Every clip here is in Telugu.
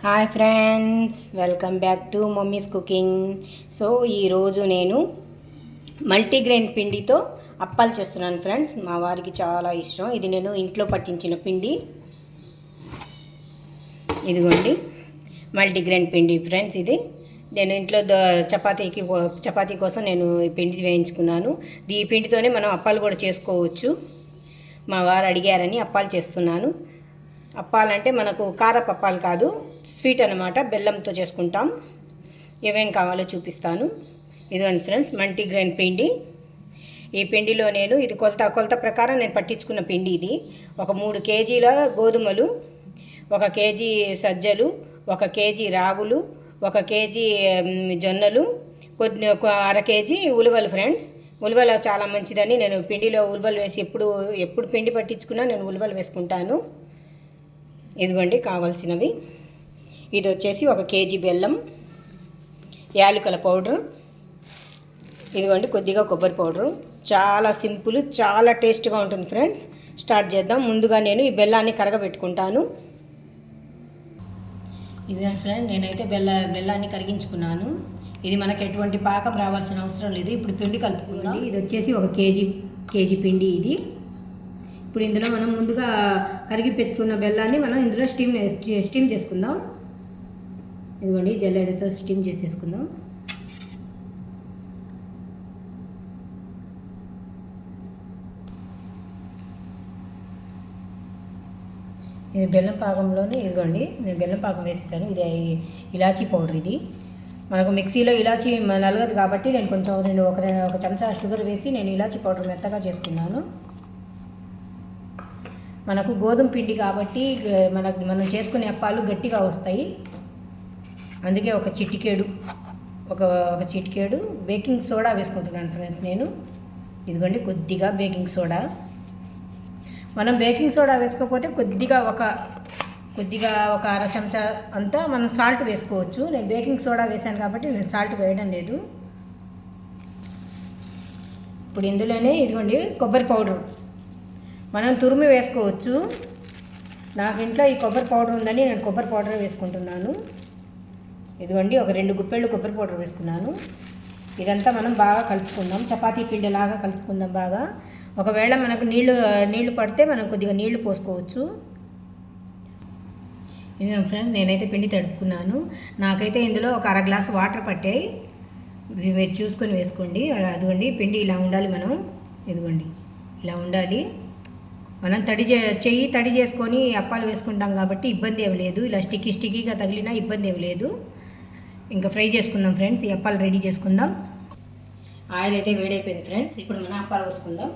Hi friends, welcome back to mummies cooking. So ఈరోజు నేను మల్టీగ్రెయిన్ పిండితో అప్పాలు చేస్తున్నాను ఫ్రెండ్స్. మా వారికి చాలా ఇష్టం. ఇది నేను ఇంట్లో పట్టించిన పిండి. ఇదిగోండి మల్టీగ్రెయిన్ పిండి ఫ్రెండ్స్. ఇది నేను ఇంట్లో చపాతీ కోసం నేను ఈ పిండి వేయించుకున్నాను. ఈ పిండితోనే మనం అప్పాలు కూడా చేసుకోవచ్చు. మా వారు అడిగారని అప్పాలు చేస్తున్నాను. అప్పాలంటే మనకు కారపు అప్పాలు కాదు, స్వీట్ అనమాట, బెల్లంతో చేసుకుంటాం. ఏమేం కావాలో చూపిస్తాను. ఇదిగోండి ఫ్రెండ్స్, మల్టీగ్రెయిన్ పిండి. ఈ పిండిలో నేను ఇది కొలత ప్రకారం నేను పట్టించుకున్న పిండి. ఇది ఒక 3 కేజీల గోధుమలు, 1 కేజీ సజ్జలు, 1 కేజీ రాగులు, 1 కేజీ జొన్నలు, కొన్ని 1/2 కేజీ ఉలువలు ఫ్రెండ్స్. ఉలువలు చాలా మంచిదని నేను పిండిలో ఉలువలు వేసి ఎప్పుడు పిండి పట్టించుకున్నా నేను ఉలువలు వేసుకుంటాను. ఇదిగోండి కావాల్సినవి. ఇది వచ్చేసి 1 కేజీ బెల్లం, యాలకుల పౌడర్, ఇదిగోండి కొద్దిగా కొబ్బరి పౌడరు. చాలా సింపుల్, చాలా టేస్ట్గా ఉంటుంది ఫ్రెండ్స్. స్టార్ట్ చేద్దాం. ముందుగా నేను ఈ బెల్లాన్ని కరగబెట్టుకుంటాను. ఇదిగోండి ఫ్రెండ్స్, నేనైతే బెల్లాన్ని కరిగించుకున్నాను. ఇది మనకు ఎటువంటి పాకం రావాల్సిన అవసరం లేదు. ఇప్పుడు పిండి కలుపుకుందాం. ఇది వచ్చేసి 1 కేజీ పిండి. ఇది ఇప్పుడు ఇందులో మనం ముందుగా కరిగి పెట్టుకున్న బెల్లాన్ని మనం ఇందులో స్టీమ్ చేసుకుందాం. ఇదిగోండి జల్లెడతో స్టీమ్ చేసేసుకుందాం. ఇది బెల్లం పాకంలోనే ఇదిగోండి నేను బెల్లం పాకం వేసేసాను. ఇది ఇలాచీ పౌడర్. ఇది మనకు మిక్సీలో ఇలాచీ నలగదు కాబట్టి నేను కొంచెం ఒక చెంచా షుగర్ వేసి నేను ఇలాచీ పౌడర్ మెత్తగా చేసుకున్నాను. మనకు గోధుమ పిండి కాబట్టి మనం చేసుకునే అప్పాలు గట్టిగా వస్తాయి. అందుకే ఒక చిటికేడు బేకింగ్ సోడా వేసుకుంటున్నాను ఫ్రెండ్స్ నేను. ఇదిగోండి కొద్దిగా బేకింగ్ సోడా. మనం బేకింగ్ సోడా వేసుకోకపోతే కొద్దిగా ఒక 1/2 చెంచా అంతా మనం సాల్ట్ వేసుకోవచ్చు. నేను బేకింగ్ సోడా వేసాను కాబట్టి నేను సాల్ట్ వేయడం లేదు. ఇప్పుడు ఇందులోనే ఇదిగోండి కొబ్బరి పౌడర్ మనం తురిమి వేసుకోవచ్చు. నాకు ఇంట్లో ఈ కొబ్బరి పౌడర్ ఉందని నేను కొబ్బరి పౌడర్ వేసుకుంటున్నాను. ఇదిగోండి ఒక 2 గుప్పెళ్ళు కొబ్బరి పౌడర్ వేసుకున్నాను. ఇదంతా మనం బాగా కలుపుకుందాం, చపాతీ పిండిలాగా కలుపుకుందాం బాగా. ఒకవేళ మనకు నీళ్లు పడితే మనం కొద్దిగా నీళ్లు పోసుకోవచ్చు. ఇది ఫ్రెండ్స్, నేనైతే పిండి తడుపుకున్నాను. నాకైతే ఇందులో ఒక 1/2 గ్లాసు వాటర్ పట్టాయి. మీరు చూసుకొని వేసుకోండి. అదిగోండి పిండి ఇలా ఉండాలి. మనం ఇదిగోండి ఇలా ఉండాలి. మనం చెయ్యి తడి చేసుకొని అప్పాలు వేసుకుంటాం కాబట్టి ఇబ్బంది ఏమి లేదు. ఇలా స్టిక్కీగా తగిలినా ఇబ్బంది ఏమి లేదు. ఇంకా ఫ్రై చేసుకుందాం ఫ్రెండ్స్. ఈ అప్పాలు రెడీ చేసుకుందాం. ఆయిల్ అయితే వేడైపోయింది ఫ్రెండ్స్. ఇప్పుడు మనం అప్పాలు వస్తుకుందాం.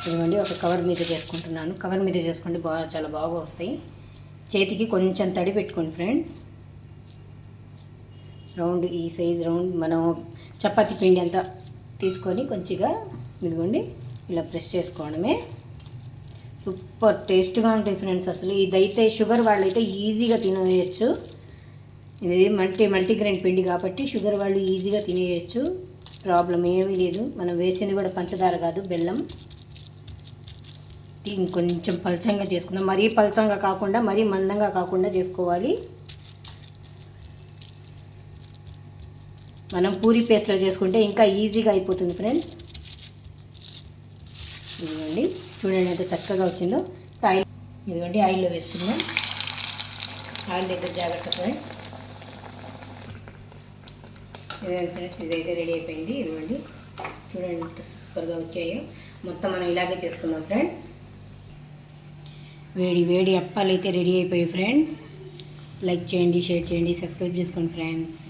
ఇదిగోండి ఒక కవర్ మీద చేసుకుంటున్నాను. కవర్ మీద చేసుకోండి, చాలా బాగా వస్తాయి. చేతికి కొంచెం తడి పెట్టుకోండి ఫ్రెండ్స్. రౌండ్ ఈ సైజ్ రౌండ్ మనం చపాతీ పిండి అంతా తీసుకొని కొంచెంగా ఇదిగోండి ఇలా ప్రెస్ చేసుకోవడమే. సూపర్ టేస్ట్గా ఉంటాయి ఫ్రెండ్స్. అసలు ఇదైతే షుగర్ వాళ్ళైతే ఈజీగా తినేయచ్చు. ఇది మల్టీగ్రెయిన్ పిండి కాబట్టి షుగర్ వాళ్ళు ఈజీగా తినేయచ్చు, ప్రాబ్లం ఏమీ లేదు. మనం వేసింది కూడా పంచదార కాదు, బెల్లం. ఇంకొంచెం పలచంగా చేసుకుందాం. మరీ పలచంగా కాకుండా మరీ మందంగా కాకుండా చేసుకోవాలి. మనం పూరి పేస్ట్లో చేసుకుంటే ఇంకా ఈజీగా అయిపోతుంది ఫ్రెండ్స్. ఇదిగోండి చూడండి ఎంత చక్కగా వచ్చిందో. ఇదిగోండి ఆయిల్లో వేసుకుందాం. ఆయిల్ దగ్గర జాగ్రత్త ఫ్రెండ్స్. ఇదిగోండి ఫ్రెండ్స్, ఇదైతే రెడీ అయిపోయింది. ఇదిగోండి చూడండి ఎంత సూపర్గా వచ్చాయో. మొత్తం మనం ఇలాగే చేసుకుందాం ఫ్రెండ్స్. వేడి అప్పాలు అయితే రెడీ అయిపోయాయి ఫ్రెండ్స్. లైక్ చేయండి, షేర్ చేయండి, సబ్స్క్రైబ్ చేసుకోండి ఫ్రెండ్స్.